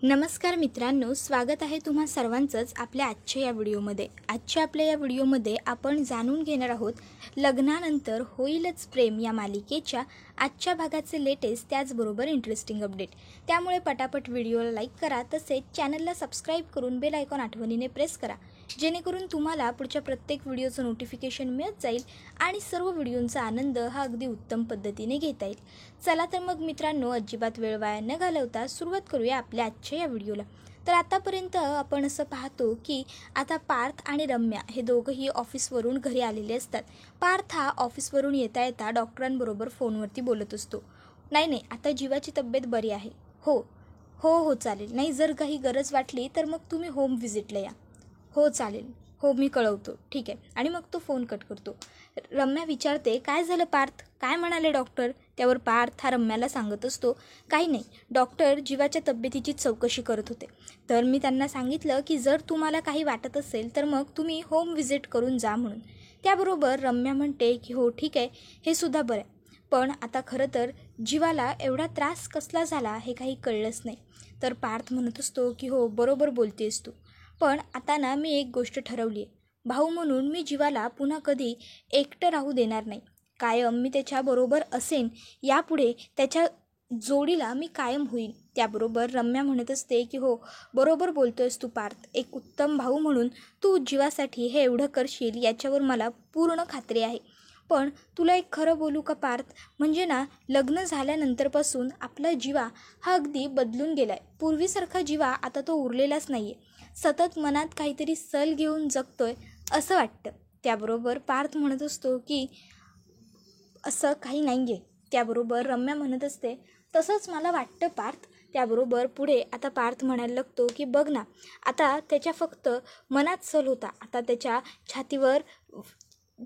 नमस्कार मित्रांनो, स्वागत आहे तुम्हा सर्वांचंच आपल्या आजच्या या व्हिडिओमध्ये. आजच्या आपल्या या व्हिडिओमध्ये आपण जाणून घेणार आहोत लग्नानंतर होईलच प्रेम या मालिकेच्या आजच्या भागाचे लेटेस्ट त्याचबरोबर इंटरेस्टिंग अपडेट. त्यामुळे पटापट व्हिडिओला लाईक करा, तसेच चॅनलला सबस्क्राईब करून बेल आयकॉन आठवणीने प्रेस करा, जेणेकरून तुम्हाला पुढच्या प्रत्येक व्हिडिओचं नोटिफिकेशन मिळत जाईल आणि सर्व व्हिडिओंचा आनंद हा अगदी उत्तम पद्धतीने घेता येईल. चला तर मग मित्रांनो, अजिबात वेळ वाया न घालवता सुरुवात करूया आपल्या आजच्या या व्हिडिओला. तर आतापर्यंत आपण असं पाहतो की आता पार्थ आणि रम्या हे दोघंही ऑफिसवरून घरी आलेले असतात. पार्थ हा ऑफिसवरून येता येता डॉक्टरांबरोबर फोनवरती बोलत असतो. नाही, आता जीवाची तब्येत बरी आहे. हो चालेल. नाही, जर काही गरज वाटली तर मग तुम्ही होम व्हिजिटला या. हो चालेल. हो, मी कळवतो. ठीक आहे. आणि मग तो फोन कट करतो. रम्या विचारते, काय झालं पार्थ, काय म्हणाले डॉक्टर? त्यावर पार्थ हा रम्याला सांगत असतो, काही नाही, डॉक्टर जीवाच्या तब्येतीची चौकशी करत होते. तर मी त्यांना सांगितलं की जर तुम्हाला काही वाटत असेल तर मग तुम्ही होम व्हिजिट करून जा म्हणून. त्याबरोबर रम्या म्हणते की हो ठीक आहे, हे सुद्धा बरं आहे, पण आता खरं तर जीवाला एवढा त्रास कसला झाला हे काही कळलंच नाही. तर पार्थ म्हणत असतो की हो, बरोबर बोलतेस तू, पण आता ना मी एक गोष्ट ठरवली आहे. भाऊ म्हणून मी जीवाला पुन्हा कधी एकटं राहू देणार नाही. कायम मी त्याच्याबरोबर असेन. यापुढे त्याच्या जोडीला मी कायम होईन. त्याबरोबर रम्या म्हणत असते की हो, बरोबर बोलतोयस तू पार्थ. एक उत्तम भाऊ म्हणून तू जीवासाठी हे एवढं करशील याच्यावर मला पूर्ण खात्री आहे. पण तुला एक खरं बोलू का पार्थ, म्हणजे ना लग्न झाल्यानंतरपासून आपला जीवा हा अगदी बदलून गेला आहे. पूर्वीसारखा जीवा आता तो उरलेलाच नाही आहे. सतत मनात काहीतरी सल घेऊन जगतोय असं वाटतं. त्याबरोबर पार्थ म्हणत असतो की असं काही नाही आहे. त्याबरोबर रम्या म्हणत असते, तसंच मला वाटतं पार्थ. त्याबरोबर पुढे आता पार्थ म्हणायला लागतो की बघ ना, आता त्याच्या फक्त मनात सल होता, आता त्याच्या छातीवर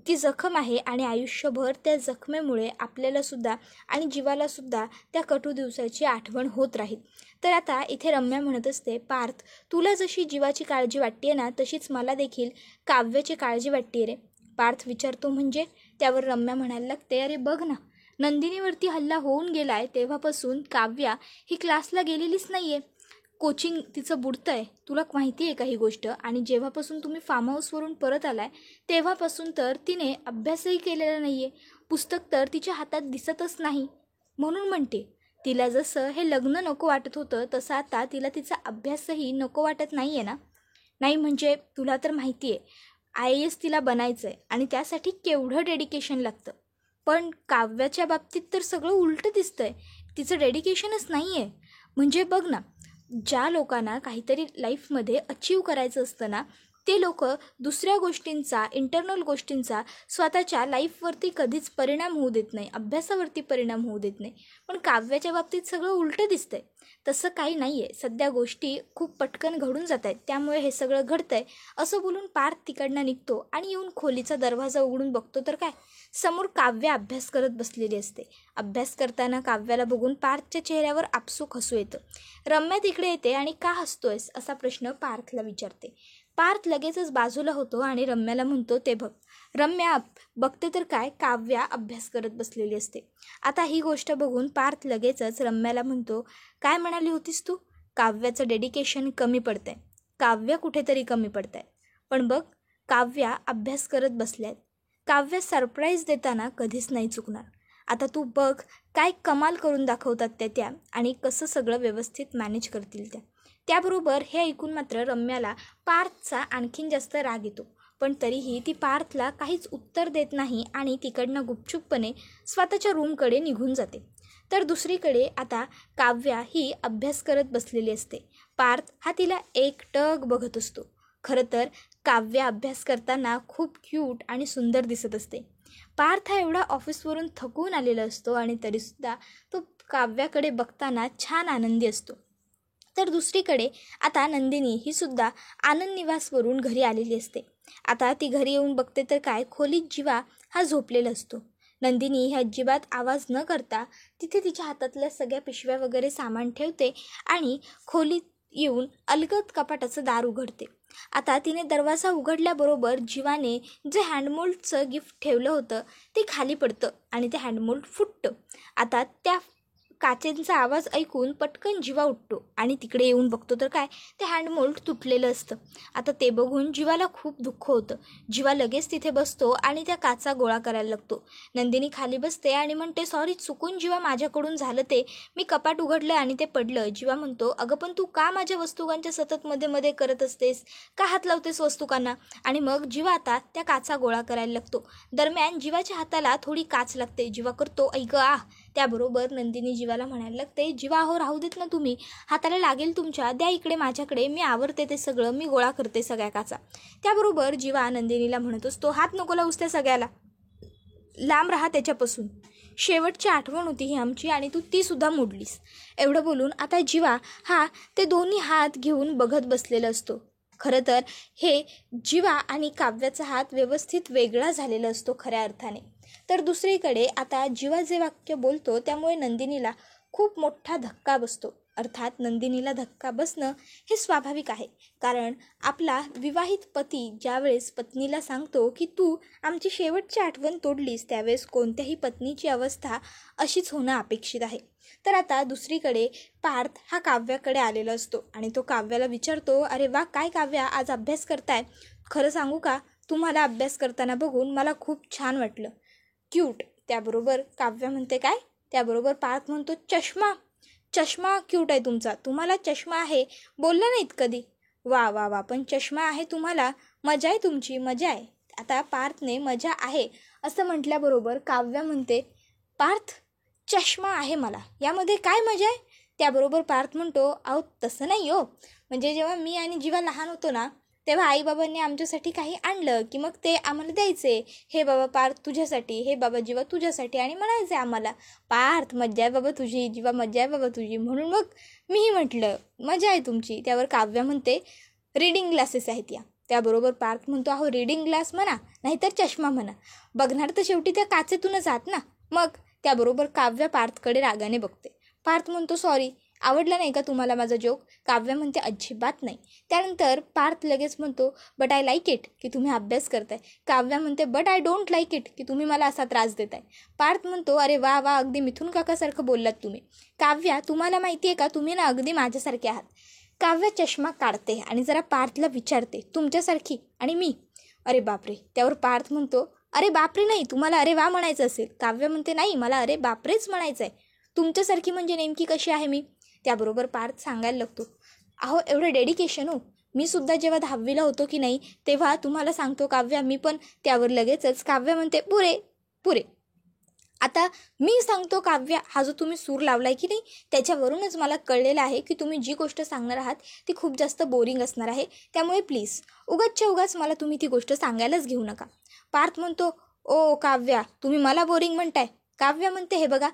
ती जखम आहे आणि आयुष्यभर त्या जखमेमुळे आपल्यालासुद्धा आणि जीवालासुद्धा त्या कटू दिवसाची आठवण होत राहील. तर आता इथे रम्या म्हणत असते, पार्थ, तुला जशी जीवाची काळजी वाटते ना, तशीच मला देखील काव्याची काळजी वाटते रे. पार्थ विचारतो, म्हणजे? त्यावर रम्या म्हणायला लागते, अरे बघ ना, नंदिनीवरती हल्ला होऊन गेलाय तेव्हापासून काव्या ही क्लासला गेलेलीच नाही आहे. कोचिंग तिचं बुडतं आहे. तुला माहिती आहे का ही गोष्ट? आणि जेव्हापासून तुम्ही फार्म हाऊसवरून परत आलाय तेव्हापासून तर तिने अभ्यासही केलेला नाही आहे. पुस्तक तर तिच्या हातात दिसतच नाही. म्हणून म्हणते, तिला जसं हे लग्न नको वाटत होतं तसं आता तिला तिचा अभ्यासही नको वाटत नाही आहे ना. नाही म्हणजे तुला तर माहिती आहे IAS तिला बनायचं आहे आणि त्यासाठी केवढं डेडिकेशन लागतं. पण काव्याच्या बाबतीत तर सगळं उलटं दिसतंय. तिचं डेडिकेशनच नाही आहे. म्हणजे बघ ना, ज्या लोकांना काहीतरी लाईफमध्ये अचीव करायचं असतं ना, ते लोक दुसऱ्या गोष्टींचा, इंटरनल गोष्टींचा स्वतःच्या लाईफवरती कधीच परिणाम होऊ देत नाही, अभ्यासावरती परिणाम होऊ देत नाही. पण काव्याच्या बाबतीत सगळं उलटं दिसतंय. तसं काही नाही आहे. सध्या गोष्टी खूप पटकन घडून जात आहेत, त्यामुळे हे सगळं घडतंय असं बोलून पार्थ तिकडनं निघतो आणि येऊन खोलीचा दरवाजा उघडून बघतो तर काय, समोर काव्या अभ्यास करत बसलेली असते. अभ्यास करताना काव्याला बघून पार्थच्या चेहऱ्यावर आपसूक हसू येतं. रम्या तिकडे येते आणि का हसतोयस असा प्रश्न पार्थला विचारते. पार्थ लगेचच बाजूला होतो आणि रम्याला म्हणतो, ते बघ. रम्या बघते तर काय, काव्या अभ्यास करत बसलेली असते. आता ही गोष्ट बघून पार्थ लगेचच रम्याला म्हणतो, काय म्हणाली होतीस तू? काव्याचं डेडिकेशन कमी पडतंय. काव्य कुठेतरी कमी पडतंय. पण बघ, काव्या अभ्यास करत बसल्यात. काव्य सरप्राईज देताना कधीच नाही चुकणार. आता तू बघ काय कमाल करून दाखवतात त्या आणि कसं सगळं व्यवस्थित मॅनेज करतील त्या. त्याबरोबर हे ऐकून मात्र रम्याला पार्थचा आणखीन जास्त राग येतो. पण तरीही ती पार्थला काहीच उत्तर देत नाही आणि तिकडनं गुपचूपपणे स्वतःच्या रूमकडे निघून जाते. तर दुसरीकडे आता काव्या ही अभ्यास करत बसलेली असते. पार्थ हा तिला एकटक बघत असतो. खरं तर काव्या अभ्यास करताना खूप क्यूट आणि सुंदर दिसत असते. पार्थ हा एवढा ऑफिसवरून थकून आलेला असतो आणि तरीसुद्धा तो काव्याकडे बघताना छान आनंदी असतो. तर दुसरीकडे आता नंदिनी ही सुद्धा आनंद निवासवरून घरी आलेली असते. आता ती घरी येऊन बघते तर काय, खोलीत जीवा हा झोपलेला असतो. नंदिनी ही अजिबात आवाज न करता तिथे तिच्या हातातल्या सगळ्या पिशव्या वगैरे सामान ठेवते आणि खोलीत येऊन अलगद कपाटाचं दार उघडते. आता तिने दरवाजा उघडल्याबरोबर जीवाने जे हँडमोल्डचं गिफ्ट ठेवलं होतं ते खाली पडतं आणि ते हँडमोल्ड फुटतं. आता त्या काचेंचा आवाज ऐकून पटकन जीवा उठतो आणि तिकडे येऊन बघतो तर काय, ते हँडमोल्ड तुटलेलं असतं. आता ते बघून जीवाला खूप दुःख होतं. जीवा लगेच तिथे बसतो आणि त्या काचा गोळा करायला लागतो. नंदिनी खाली बसते आणि म्हणते, सॉरी, चुकून जीवा, माझ्याकडून झालं ते, मी कपाट उघडलं आणि ते पडलं. जीवा म्हणतो, अगं पण तू का माझ्या वस्तुकांच्या सतत मध्ये मध्ये करत असतेस, का हात लावतेस वस्तुकांना? आणि मग जीवा आता त्या काचा गोळा करायला लागतो. दरम्यान जीवाच्या हाताला थोडी काच लागते. जीवा करतो, ऐक आ. त्याबरोबर नंदिनी जीवाला म्हणायला लागते, जीवा हो, राहू देत ना तुम्ही, हाताला लागेल तुमच्या, द्या इकडे माझ्याकडे, मी आवरते ते सगळं, मी गोळा करते सगळ्या काचा. त्याबरोबर जीवा नंदिनीला म्हणत असतो, हात नको लावूस त्या सगळ्याला, लांब राहा त्याच्यापासून, शेवटची आठवण होती ही आमची आणि तू ती सुद्धा मोडलीस. एवढं बोलून आता जीवा हा ते दोन्ही हात घेऊन बघत बसलेला असतो. खरं तर हे जीवा आणि काव्याचा हात व्यवस्थित वेगळा झालेला असतो खऱ्या अर्थाने. तर दुसरीकडे आता जीवा जे वाक्य बोलतो त्यामुळे नंदिनीला खूप मोठा धक्का बसतो. अर्थात नंदिनीला धक्का बसणं हे स्वाभाविक आहे, कारण आपला विवाहित पती ज्यावेळेस पत्नीला सांगतो की तू आमची शेवटची आठवण तोडलीस, त्यावेळेस कोणत्याही पत्नीची अवस्था अशीच होणं अपेक्षित आहे. तर आता दुसरीकडे पार्थ हा काव्याकडे आलेला असतो आणि तो काव्याला विचारतो, अरे वा, काय काव्या, आज अभ्यास करताय? खरं सांगू का, तुम्हाला अभ्यास करताना बघून मला खूप छान वाटलं, क्यूट. त्याबरोबर काव्या म्हणते, काय? त्याबरोबर पार्थ म्हणतो, चष्मा, चष्मा क्यूट आहे तुमचा, तुम्हाला चष्मा आहे, बोलला नाहीत कधी. वा वा वा, पण चष्मा आहे तुम्हाला, मजा आहे तुमची, मजा आहे. आता पार्थने मजा आहे असं म्हटल्याबरोबर काव्या म्हणते, पार्थ, चष्मा आहे मला, यामध्ये काय मजा आहे? त्याबरोबर पार्थ म्हणतो, अहो तसं नाही हो, म्हणजे जेव्हा मी आणि जीवा लहान होतो ना, तेव्हा आईबाबांनी आमच्यासाठी काही आणलं की मग ते आम्हाला द्यायचे, हे बाबा पार्थ तुझ्यासाठी, हे बाबा जीवा तुझ्यासाठी, आणि म्हणायचे आम्हाला, पार्थ मज्जा आहे बाबा तुझी, जीवा मज्जा आहे बाबा तुझी. म्हणून मग मीही म्हटलं मजा आहे तुमची. त्यावर काव्या म्हणते, रीडिंग ग्लासेस आहेत या. त्याबरोबर पार्थ म्हणतो, अहो रीडिंग ग्लास म्हणा नाहीतर चष्मा म्हणा, बघणार तर शेवटी त्या काचेतूनच आहात ना. मग त्याबरोबर काव्या पार्थकडे रागाने बघते. पार्थ म्हणतो, सॉरी, आवडला नाही का तुम्हाला माझा जोक? काव्या म्हणते, अजिबात नाही. त्यानंतर पार्थ लगेच म्हणतो, बट आय लाईक इट, की तुम्ही अभ्यास करताय. काव्या म्हणते, but I don't like it, की तुम्ही मला असा त्रास देताय. पार्थ म्हणतो, अरे वा वा, अगदी मिथुन काकासारखं बोललात तुम्ही. काव्या, तुम्हाला माहिती आहे का, तुम्ही ना अगदी माझ्यासारखे आहात. काव्या चष्मा काढते आणि जरा पार्थला विचारते, तुमच्यासारखी आणि मी? अरे बापरे. त्यावर पार्थ म्हणतो, अरे बापरे नाही, तुम्हाला अरे वा म्हणायचं असेल. काव्या म्हणते, नाही, मला अरे बापरेच म्हणायचं आहे. तुमच्यासारखी म्हणजे नेमकी कशी आहे मी? त्याबरोबर पार्थ सांगायला लागतो, अहो एवढं डेडिकेशन हो, मी सुद्धा जेव्हा 10वीला होतो की नाही तेव्हा तुम्हाला सांगतो काव्या, मी पण. त्यावर लगेचच काव्या म्हणते, पुरे पुरे. आता मी सांगतो काव्या, हा जो तुम्ही सूर लावलाय की नाही, त्याच्यावरूनच मला कळलेलं आहे की तुम्ही जी गोष्ट सांगणार आहात ती खूप जास्त बोरिंग असणार आहे, त्यामुळे प्लीज उगाचच्या उगाच मला तुम्ही ती गोष्ट सांगायलाच घेऊ नका. पार्थ म्हणतो, ओ काव्या, तुम्ही मला बोरिंग म्हणताय? काव्या म्हणते, हे बघा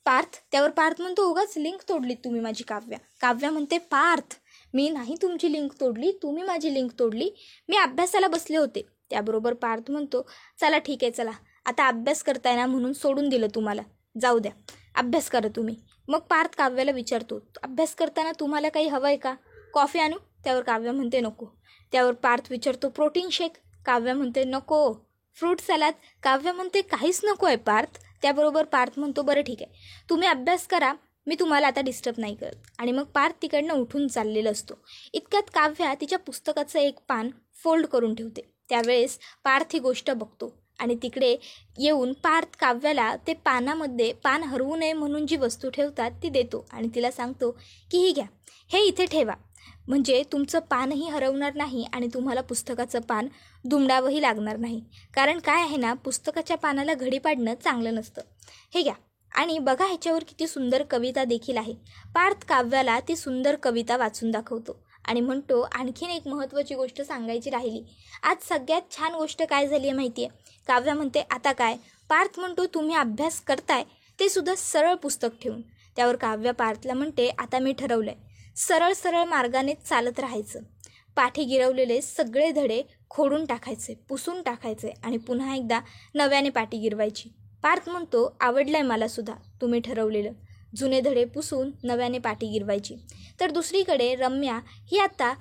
पार्थ. त्यावर पार्थ म्हणतो, उगाच लिंक तोडली तुम्ही माझी. काव्या म्हणते, पार्थ, मी नाही तुमची लिंक तोडली, तुम्ही माझी लिंक तोडली, मी अभ्यासाला बसले होते. त्याबरोबर पार्थ म्हणतो, चला ठीक आहे, चला आता अभ्यास करताय ना म्हणून सोडून दिलं तुम्हाला, जाऊ द्या, अभ्यास करा तुम्ही. मग पार्थ काव्याला विचारतो, अभ्यास करताना तुम्हाला काही हवं आहे का, कॉफी आणू? त्यावर काव्या म्हणते, नको. त्यावर पार्थ विचारतो, प्रोटीन शेक? काव्या म्हणते, नको. Fruit salad? काव्या म्हणते, काहीच नको आहे पार्थ. त्याबरोबर पार्थ म्हणतो, बरं ठीक आहे, तुम्ही अभ्यास करा, मी तुम्हाला आता डिस्टर्ब नाही करत. आणि मग पार्थ तिकडनं उठून चाललेला असतो. इतक्यात काव्या तिच्या पुस्तकाचं एक पान फोल्ड करून ठेवते. त्यावेळेस पार्थ ही गोष्ट बघतो आणि तिकडे येऊन पार्थ काव्याला ते पानामध्ये पान हरवू नये म्हणून जी वस्तू ठेवतात ती देतो आणि तिला सांगतो की ही घ्या, हे इथे ठेवा, म्हणजे तुमचं पानही हरवणार नाही आणि तुम्हाला पुस्तकाचं पान दुमडावंही लागणार नाही. कारण काय आहे ना, पुस्तकाच्या पानाला घडी पाडणं चांगलं नसतं. हे घ्या. आणि बघा ह्याच्यावर किती सुंदर कविता देखील आहे. पार्थ काव्याला ती सुंदर कविता वाचून दाखवतो आणि म्हणतो, आणखीन एक महत्त्वाची गोष्ट सांगायची राहिली. आज सगळ्यात छान गोष्ट काय झाली आहे माहिती आहे? काव्या म्हणते, आता काय? पार्थ म्हणतो, तुम्ही अभ्यास करताय ते सुद्धा सरळ पुस्तक ठेवून. त्यावर काव्या पार्थला म्हणते, आता मी ठरवलंय, सरळ सरळ मार्गाने चालत राहायचं, पाठी गिरवलेले सगळे धडे खोडून टाकायचे, पुसून टाकायचे आणि पुन्हा एकदा नव्याने पाठी गिरवायची. पार्थ म्हणतो, आवडलंय मला सुद्धा तुम्ही ठरवलेलं, जुने धडे पुसून नव्याने पाठी गिरवायची. तर दुसरीकडे रम्या ही आता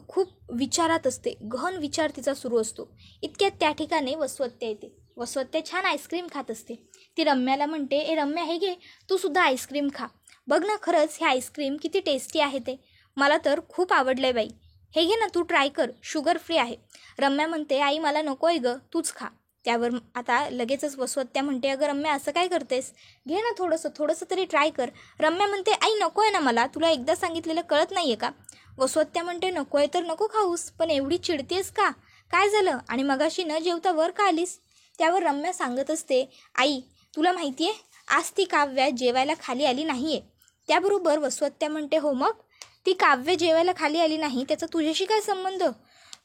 खूप विचारात असते, गहन विचार तिचा सुरू असतो. इतक्यात त्या ठिकाणी वसवत्या येते. वसवत्या छान आईस्क्रीम खात असते. ती रम्याला म्हणते, ए रम्या हे घे, तू सुद्धा आईस्क्रीम खा. बघ ना खरंच हे आईस्क्रीम किती टेस्टी आहे ते. मला तर खूप आवडलं आहे बाई. हे घे ना तू ट्राय कर, शुगर फ्री आहे. रम्या म्हणते, आई मला नको आहे गं, तूच खा. त्यावर आता लगेचच वसवत्या म्हणते, अगं रम्या असं काय करतेस, घे ना थोडंसं तरी ट्राय कर. रम्या म्हणते, आई नको आहे ना मला, तुला एकदा सांगितलेलं कळत नाही आहे का. वसवत्या म्हणते, नको आहे तर नको खाऊस, पण एवढी चिडतेस का, काय झालं, आणि मगाशी न जेवता वर का आलीस. त्यावर रम्या सांगत असते, आई तुला माहिती आहे आज ती काव्या जेवायला खाली आली नाही आहे. त्याबरोबर वसवत्या म्हणते, हो मग ती काव्य जेवायला खाली आली नाही त्याचा तुझ्याशी काय संबंध.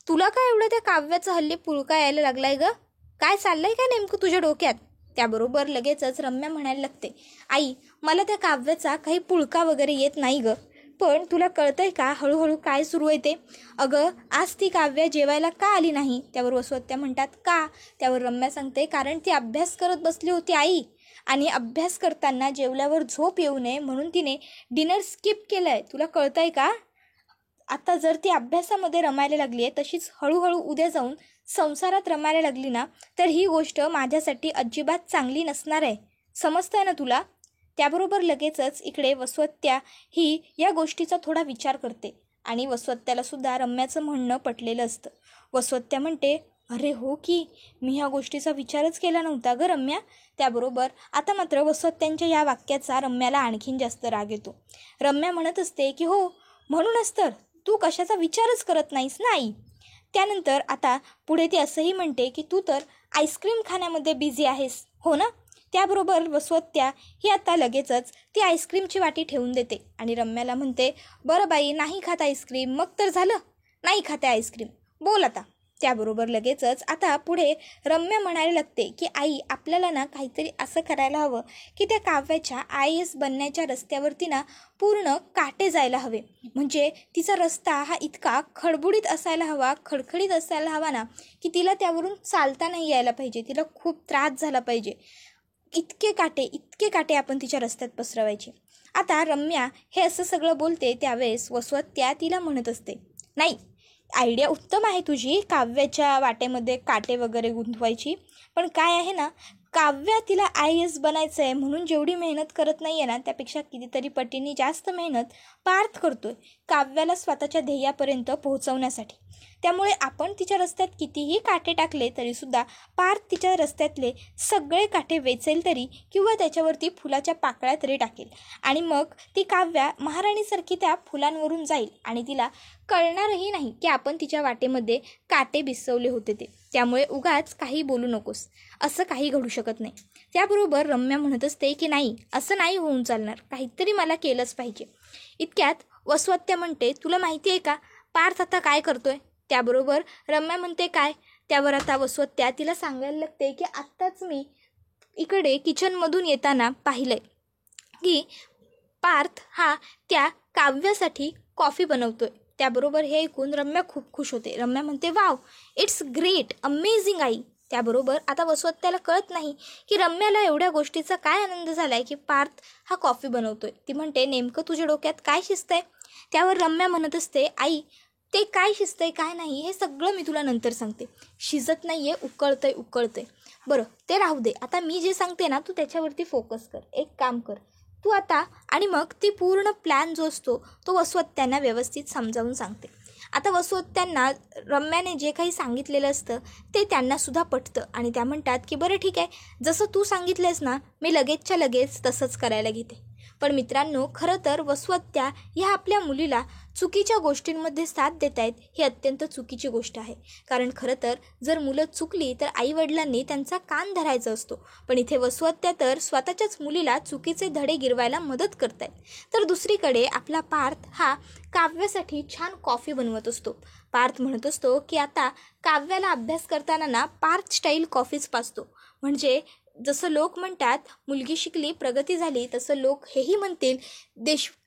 तुला काय एवढं त्या काव्याचं हल्ली पुळका यायला लागलाय गं, काय चाललंय का नेमकं तुझ्या डोक्यात. त्याबरोबर लगेचच रम्या म्हणायला लागते, आई मला त्या काव्याचा काही पुळका वगैरे येत नाही गं, पण तुला कळतंय का हळूहळू काय सुरू आहे ते. अगं आज ती काव्या जेवायला का आली नाही. त्यावर वसवत्या म्हणतात, का. त्यावर रम्या सांगते, कारण ती अभ्यास करत बसली होती आई, आणि अभ्यास करताना जेवल्यावर झोप येऊ नये म्हणून तिने डिनर स्किप केलं आहे, तुला कळतंय का. आता जर ती अभ्यासामध्ये रमायला लागली आहे तशीच हळूहळू उद्या जाऊन संसारात रमायला लागली ना, तर ही गोष्ट माझ्यासाठी अजिबात चांगली नसणार आहे, समजतंय ना तुला. त्याबरोबर लगेचच इकडे वसवत्या ही या गोष्टीचा थोडा विचार करते, आणि वसवत्याला सुद्धा रम्याचं म्हणणं पटलेलं असतं. वसवत्या म्हणते, अरे हो की, मी ह्या गोष्टीचा विचारच केला नव्हता गं रम्या. त्याबरोबर आता मात्र वसवत्यांच्या या वाक्याचा रम्याला आणखीन जास्त राग येतो. रम्या म्हणत असते की हो म्हणूनच तर तू कशाचा विचारच करत नाहीस ना आई. त्यानंतर आता पुढे ती असंही म्हणते की तू तर आईस्क्रीम खाण्यामध्ये बिझी आहेस, हो ना. त्याबरोबर वसवत्या ही आता लगेचच ती आईस्क्रीमची वाटी ठेवून देते आणि रम्याला म्हणते, बरं बाई नाही खात आईस्क्रीम, मग तर झालं, नाही खाते आईस्क्रीम, बोल आता. त्याबरोबर लगेचच आता पुढे रम्या म्हणायला लागते की आई आपल्याला ना काहीतरी असं करायला हवं की त्या काव्याच्या IAS बनण्याच्या रस्त्यावरती ना पूर्ण काटे जायला हवे. म्हणजे तिचा रस्ता हा इतका खडबुडीत असायला हवा, खडखडीत असायला हवा ना, की तिला त्यावरून चालता नाही यायला पाहिजे, तिला खूप त्रास झाला पाहिजे. इतके काटे आपण तिच्या रस्त्यात पसरवायचे. आता रम्या हे असं सगळं बोलते त्यावेळेस वसवत्या तिला म्हणत असते, नाही आयडिया उत्तम आहे तुझी काव्याच्या वाटेमध्ये काटे वगैरे गुंतवायची, पण काय आहे ना, काव्या तिला IAS बनायचं आहे म्हणून जेवढी मेहनत करत नाही आहे ना, त्यापेक्षा कितीतरी पटीने जास्त मेहनत पार्थ करतोय काव्याला स्वतःच्या ध्येयापर्यंत पोहोचवण्यासाठी. त्यामुळे आपण तिच्या रस्त्यात कितीही काटे टाकले तरीसुद्धा पार्थ तिच्या रस्त्यातले सगळे काटे वेचेल तरी, किंवा त्याच्यावरती फुलाच्या पाकळ्या तरी टाकेल, आणि मग ती काव्या महाराणीसारखी त्या फुलांवरून जाईल आणि तिला कळणारही नाही की आपण तिच्या वाटेमध्ये काटे बिसवले होते ते. त्यामुळे उगाच काही बोलू नकोस, असं काही घडू शकत नाही. त्याबरोबर रम्या म्हणत असते की नाही असं नाही होऊन चालणार, काहीतरी मला केलंच पाहिजे. इतक्यात वसवत्या म्हणते, तुला माहिती आहे का पार्थ आता काय करतोय. त्याबरोबर रम्या म्हणते काय. त्यावर आता वसवत्या तिला सांगायला लागते की आत्ताच मी इकडे किचनमधून येताना पाहिलंय की पार्थ हा त्या काव्यासाठी कॉफी बनवतोय. त्याबरोबर हे ऐकून रम्या खूप खुश होते. रम्या म्हणते, वाव इट्स ग्रेट, अमेझिंग आई. त्याबरोबर आता वसवत्याला कळत नाही की रम्याला एवढ्या गोष्टीचा काय आनंद झाला आहे की पार्थ हा कॉफी बनवतोय. ती म्हणते, नेमकं तुझ्या डोक्यात काय शिजतंय. त्यावर रम्या म्हणत असते, आई ते काय शिजतंय काय नाही हे सगळं मी तुला नंतर सांगते. शिजत नाही आहे, उकळतंय. बरं ते राहू दे, आता मी जे सांगते ना तू त्याच्यावरती फोकस कर. एक काम कर तू आता, आणि मग ती पूर्ण प्लॅन जो असतो तो वसवत्यांना व्यवस्थित समजावून सांगते. आता वसवत्यांना रम्याने जे काही सांगितलेलं असतं ते त्यांनासुद्धा पटतं, आणि त्या म्हणतात की बरं ठीक आहे, जसं तू सांगितलंस ना मी लगेचच्या लगेच तसंच करायला घेते. पण मित्रांनो, खरं तर वसवत्या ह्या आपल्या मुलीला चुकीच्या गोष्टींमध्ये साथ देत आहेत ही अत्यंत चुकीची गोष्ट आहे. कारण खरं तर जर मुलं चुकली तर आईवडिलांनी त्यांचा कान धरायचा असतो, पण इथे वसवत्या तर स्वतःच्याच मुलीला चुकीचे धडे गिरवायला मदत करत आहेत. तर दुसरीकडे आपला पार्थ हा काव्यासाठी छान कॉफी बनवत असतो. पार्थ म्हणत असतो की आता काव्याला अभ्यास करताना ना पार्थ स्टाईल कॉफीच पाजतो. म्हणजे जसं लोक म्हणतात मुलगी शिकली प्रगती झाली, तसं लोक हेही म्हणतील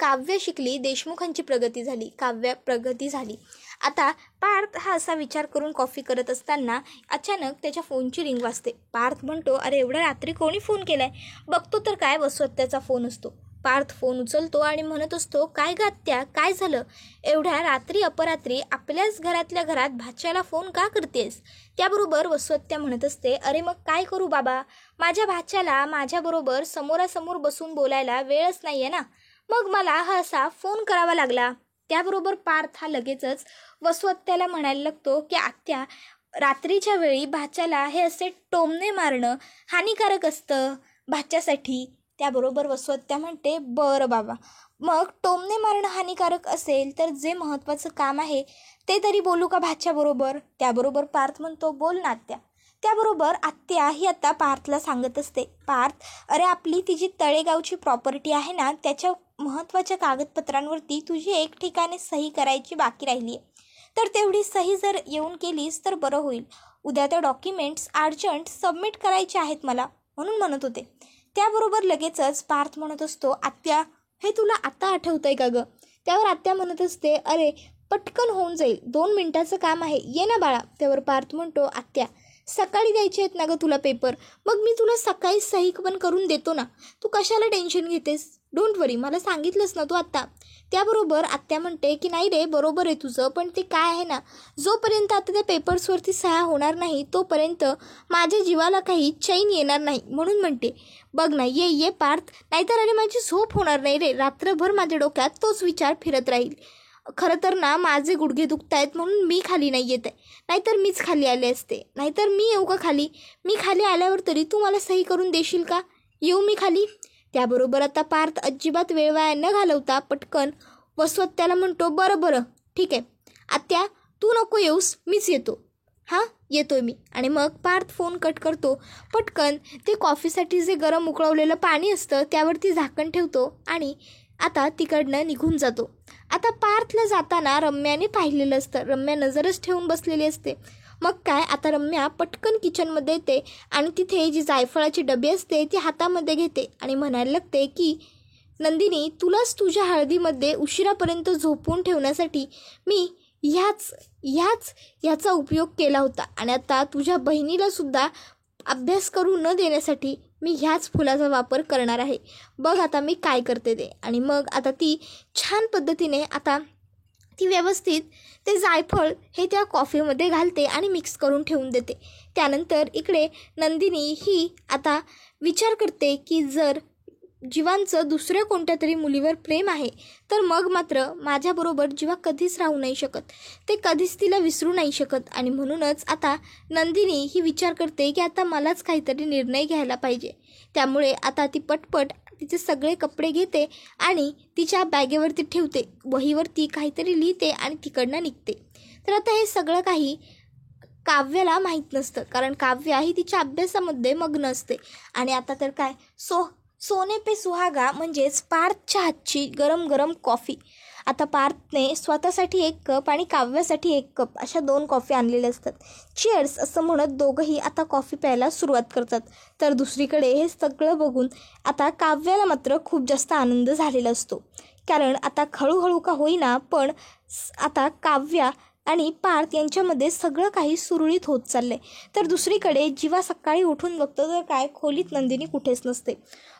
काव्य शिकली देशमुखांची प्रगती झाली, काव्य प्रगती झाली. आता पार्थ हा असा विचार करून कॉफी करत असताना अचानक त्याच्या फोनची रिंग वाजते. पार्थ म्हणतो, अरे एवढ्या रात्री कोणी फोन केलाय. बघतो तर काय वसवत्याचा फोन असतो. पार्थ फोन उचलतो आणि म्हणत असतो, काय ग आत्या, काय झालं? एवढ्या रात्री अपरात्री आपल्याच घरातल्या घरात भाच्याला फोन का करतेस? त्याबरोबर वसुआत्या म्हणत असते, अरे मग काय करू बाबा, माझ्या भाच्याला माझ्याबरोबर समोरासमोर बसून बोलायला वेळच नाही आहे ना, मग मला हा असा फोन करावा लागला. त्याबरोबर पार्थ हा लगेचच वसुआत्याला म्हणायला लागतो की आत्या, रात्रीच्या वेळी भाच्याला हे असे टोमणे मारणं हानिकारक असतं भाच्यासाठी. त्याबरोबर वसुआत्या म्हणते, बरं बाबा, मग टोमणे मारणं हानिकारक असेल तर जे महत्त्वाचं काम आहे ते तरी बोलू का भाच्याबरोबर? त्याबरोबर पार्थ म्हणतो, बोल ना आत्या. त्याबरोबर आत्या ही आता पार्थला सांगत असते, पार्थ, अरे आपली ती जी तळेगावची प्रॉपर्टी आहे ना, त्याच्या महत्त्वाच्या कागदपत्रांवरती तुझी एक ठिकाणी सही करायची बाकी राहिली आहे, तर तेवढी सही जर येऊन केलीस तर बरं होईल. उद्या ते डॉक्युमेंट्स अर्जंट सबमिट करायचे आहेत मला, म्हणून म्हणत होते. त्याबरोबर लगेचच पार्थ म्हणत असतो, आत्या, हे तुला आता आठवतंय का गं? त्यावर आत्या म्हणत असते, अरे पटकन होऊन जाईल, 2 मिनिटाचं काम आहे, ये ना बाळा. त्यावर पार्थ म्हणतो, आत्या, सकाळी द्यायचे आहेत ना गं तुला पेपर, मग मी तुला सकाळी सही पण करून देतो ना, तू कशाला टेन्शन घेतेस? डोंट वरी, मला सांगितलंस ना तू आत्ता. त्याबरोबर आत्या म्हणते की नाही रे, बरोबर आहे तुझं, पण ते काय आहे ना, जोपर्यंत आता त्या पेपर्सवरती सह्या होणार नाही तोपर्यंत माझ्या जीवाला काही चैन येणार नाही, म्हणून म्हणते. बघ ना, ये पार्थ, नाहीतर अरे माझी झोप होणार नाही रे, रात्रभर माझ्या डोक्यात तोच विचार फिरत राहील. खरं तर ना माझे गुडघे दुखत आहेत म्हणून मी खाली नाही येत आहे, नाहीतर मीच खाली आले असते. नाहीतर मी येऊ का खाली? मी खाली आल्यावर तरी तू मला सही करून देशील का? येऊ मी खाली? त्याबरोबर आता पार्थ अजिबात वेळ वाया न घालवता पटकन वसुआत्याला म्हणतो, बरं ठीक आहे आत्या, तू नको येऊस, मीच येतो. हां, येतोय मी. आणि मग पार्थ फोन कट करतो. पटकन ते कॉफीसाठी जे गरम उकळवलेलं पाणी असतं त्यावरती झाकण ठेवतो आणि आता तिकडनं निघून जातो. आता पार्थला जाताना रम्याने पाहिलेलं असतं, रम्या नजरच ठेवून बसलेली असते. मग काय, आता रम्या पटकन किचनमध्ये येते आणि तिथे जी जायफळाची डबी असते ती हातामध्ये घेते आणि म्हणायला लागते की नंदिनी, तुलाच तुझ्या हळदीमध्ये उशिरापर्यंत झोपून ठेवण्यासाठी मी ह्याचा उपयोग केला होता आणि आता तुझ्या बहिणीलासुद्धा अभ्यास करू न देण्यासाठी मी ह्याच फुलाचा वापर करणार आहे. बघ आता मी काय करते ते. आणि मग आता ती छान पद्धतीने आता ती व्यवस्थित ते जायफळ हे त्या कॉफीमध्ये घालते आणि मिक्स करून ठेवून देते. त्यानंतर इकडे नंदिनी ही आता विचार करते की जर जीवांचं दुसऱ्या कोणत्या तरी मुलीवर प्रेम आहे तर मग मात्र माझ्याबरोबर जीवा कधीच राहू नाही शकत, ते कधीच तिला विसरू नाही शकत. आणि म्हणूनच आता नंदिनी ही विचार करते की आता मलाच काहीतरी निर्णय घ्यायला पाहिजे. त्यामुळे आता ती पटपट तिचे सगळे कपडे घेते आणि तिच्या बॅगेवरती ठेवते, वहीवरती काहीतरी लिहिते आणि तिकडनं निघते. तर आता हे सगळं काही काव्याला माहीत नसतं, कारण काव्या ही तिच्या अभ्यासामध्ये मग्न असते. आणि आता तर काय, सोने पे सुहागा म्हणजेच पार्थच्या हातची गरम गरम कॉफी. आता पार्थने स्वतःसाठी 1 कप आणि काव्यासाठी 1 कप अशा 2 कॉफी आणलेल्या असतात. चिअर्स असं म्हणत दोघंही आता कॉफी प्यायला सुरुवात करतात. तर दुसरीकडे हे सगळं बघून आता काव्याला मात्र खूप जास्त आनंद झालेला असतो, कारण आता हळूहळू का होईना पण आता काव्या आणि पार्थ यांच्यामध्ये सगळं काही सुरळीत होत चाललंय. तर दुसरीकडे जीवा सकाळी उठून बघतो तर काय, खोलीत नंदिनी कुठेच नसते.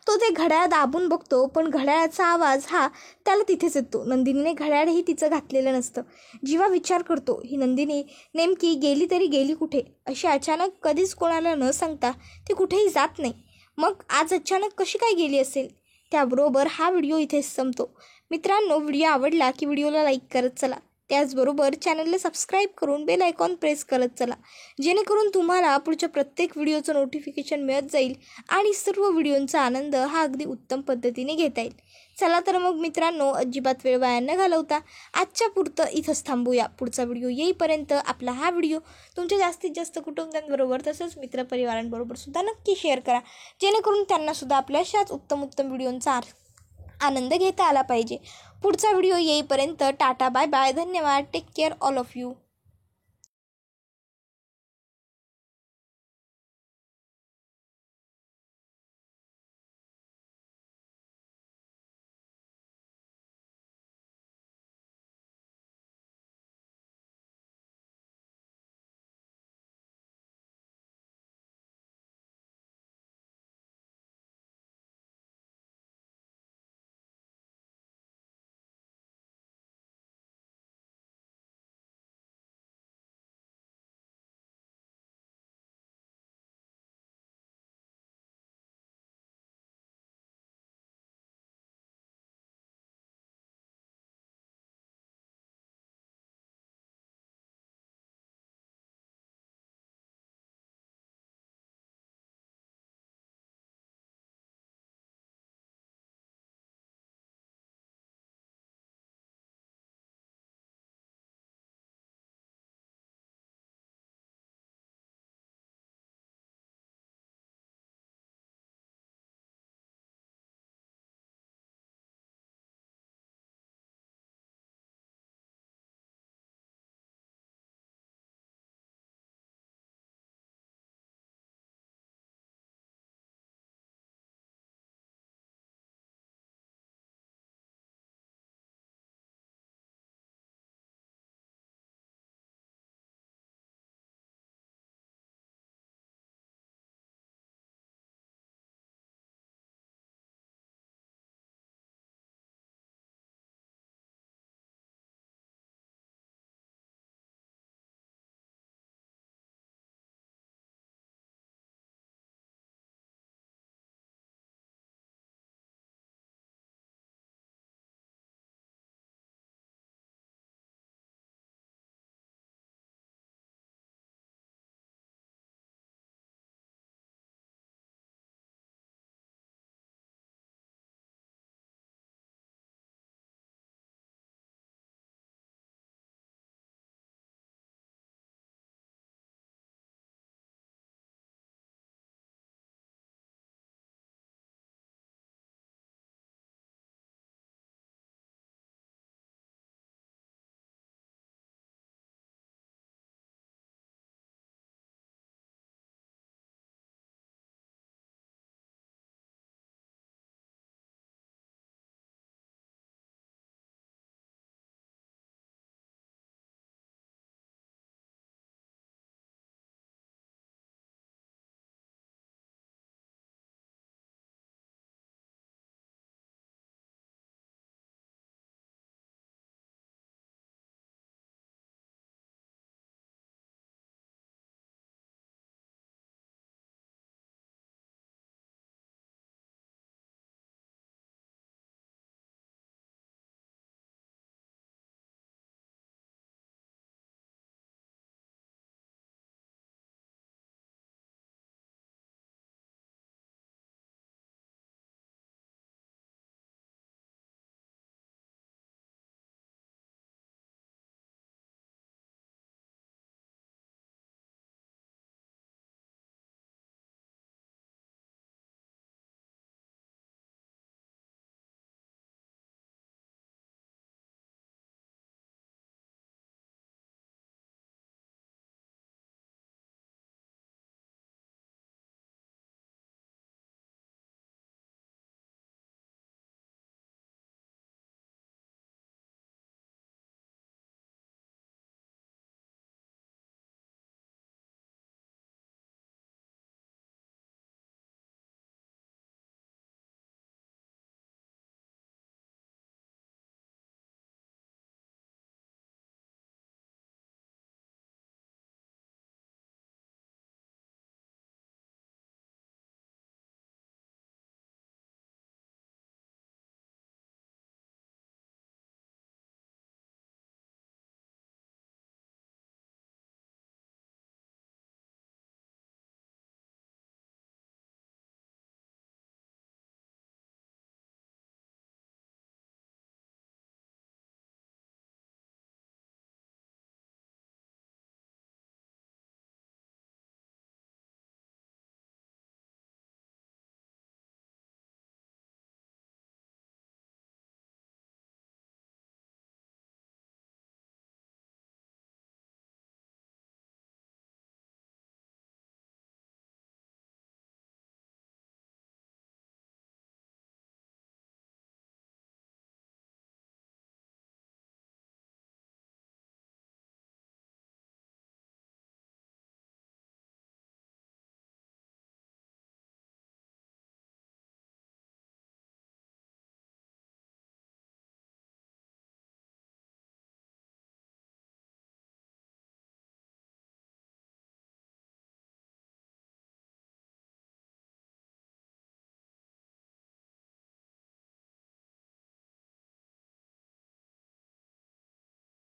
तो ते घड्याळ दाबून बघतो पण घड्याळाचा आवाज हा त्याला तिथेच येतो. नंदिनीने घड्याळही तिचं घातलेलं नसतं. जीवा विचार करतो, ही नंदिनी नेमकी गेली तरी गेली कुठे? अशी अचानक कधीच कोणाला न सांगता ती कुठेही जात नाही, मग आज अचानक कशी काय गेली असेल? त्याबरोबर हा व्हिडिओ इथेच संपतो. मित्रांनो, व्हिडिओ आवडला की व्हिडिओला लाईक करत चला, त्याचबरोबर चॅनलला सबस्क्राईब करून बेल आयकॉन प्रेस करत चला, जेणेकरून तुम्हाला पुढच्या प्रत्येक व्हिडिओचं नोटिफिकेशन मिळत जाईल आणि सर्व व्हिडिओंचा आनंद हा अगदी उत्तम पद्धतीने घेता येईल. चला तर मग मित्रांनो, अजिबात वेळ वाया न घालवता आजच्या पुरतं इथंच थांबूया. पुढचा व्हिडिओ येईपर्यंत आपला हा व्हिडिओ तुमच्या जास्तीत जास्त कुटुंबांबरोबर तसंच मित्रपरिवारांबरोबर सुद्धा नक्की शेअर करा, जेणेकरून त्यांनासुद्धा आपल्या अशाच उत्तम व्हिडिओंचा आनंद घेता आला पाहिजे. पुढचा व्हिडिओ येईपर्यंत टाटा, बाय बाय, धन्यवाद, take care all of you.